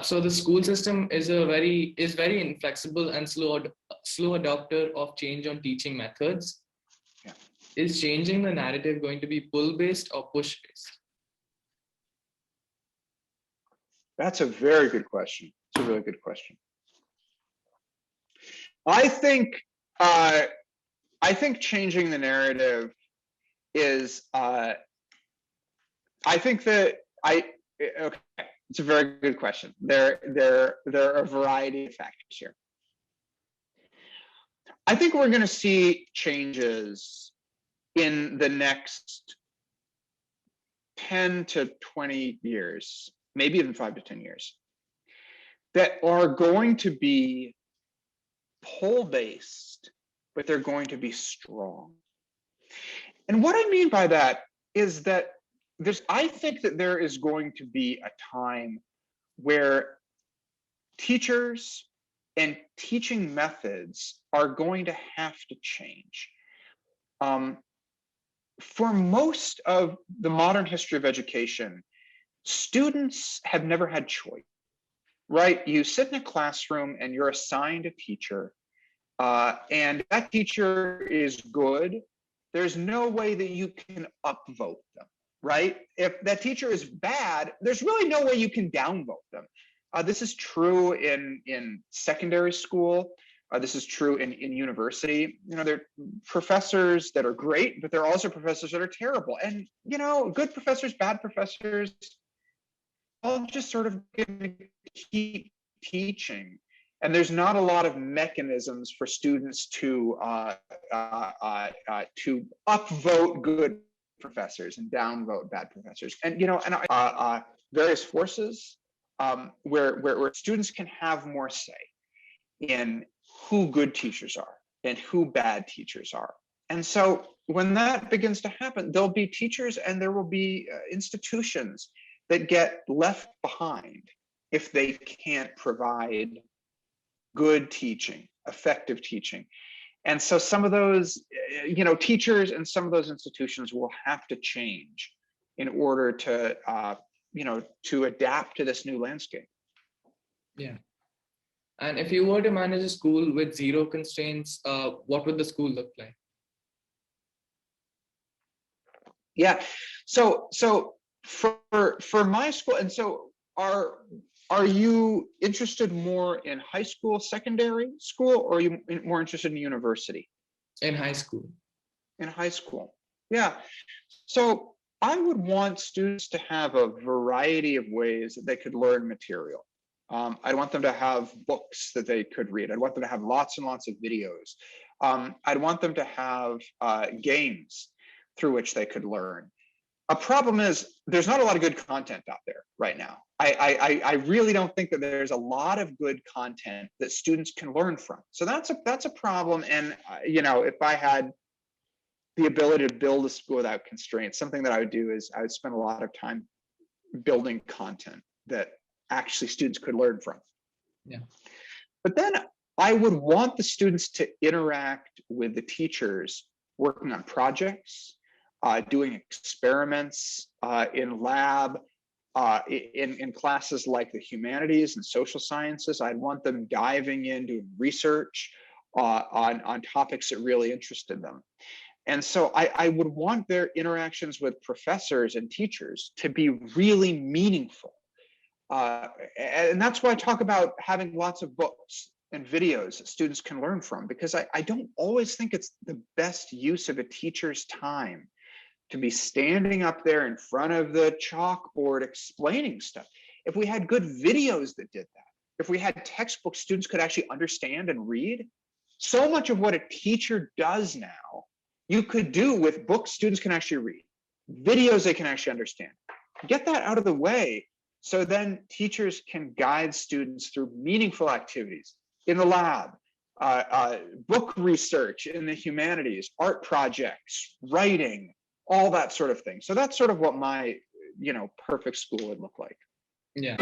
So the school system is very inflexible and slow adopter of change on teaching methods. Yeah. Is changing the narrative going to be pull-based or push-based? That's a very good question. It's a really good question. I think changing the narrative is okay, it's a very good question. There are a variety of factors here. I think we're going to see changes in the next 10 to 20 years, maybe even 5 to 10 years, that are going to be pull-based, but they're going to be strong. And what I mean by that is that I think that there is going to be a time where teachers and teaching methods are going to have to change. For most of the modern history of education, students have never had choice, right? You sit in a classroom and you're assigned a teacher, and that teacher is good. There's no way that you can upvote them, right? If that teacher is bad, there's really no way you can downvote them. This is true in secondary school. This is true in university. There are professors that are great, but there are also professors that are terrible. And, good professors, bad professors, all just sort of going to keep teaching. And there's not a lot of mechanisms for students to upvote good professors and downvote bad professors. And, various forces where students can have more say in who good teachers are and who bad teachers are. And so when that begins to happen, there'll be teachers and there will be institutions that get left behind if they can't provide good teaching, effective teaching. And so some of those, teachers and some of those institutions will have to change in order to, to adapt to this new landscape. Yeah. And if you were to manage a school with zero constraints, what would the school look like? Yeah. So for my school, and so are you interested more in high school, secondary school, or are you more interested in university? In high school. In high school. Yeah. So I would want students to have a variety of ways that they could learn material. I'd want them to have books that they could read. I'd want them to have lots and lots of videos. I'd want them to have games through which they could learn. A problem is there's not a lot of good content out there right now. I really don't think that there's a lot of good content that students can learn from. So that's a problem. And if I had the ability to build a school without constraints, something that I would do is I would spend a lot of time building content that actually students could learn from. Yeah. But then I would want the students to interact with the teachers working on projects, doing experiments in lab, in classes like the humanities and social sciences. I'd want them diving in, doing research on topics that really interested them. And so I would want their interactions with professors and teachers to be really meaningful. And that's why I talk about having lots of books and videos that students can learn from, because I don't always think it's the best use of a teacher's time to be standing up there in front of the chalkboard explaining stuff. If we had good videos that did that, if we had textbooks students could actually understand and read, so much of what a teacher does now, you could do with books students can actually read, videos they can actually understand. Get that out of the way, so then teachers can guide students through meaningful activities in the lab, book research in the humanities, art projects, writing, all that sort of thing. So that's sort of what my, perfect school would look like. Yeah.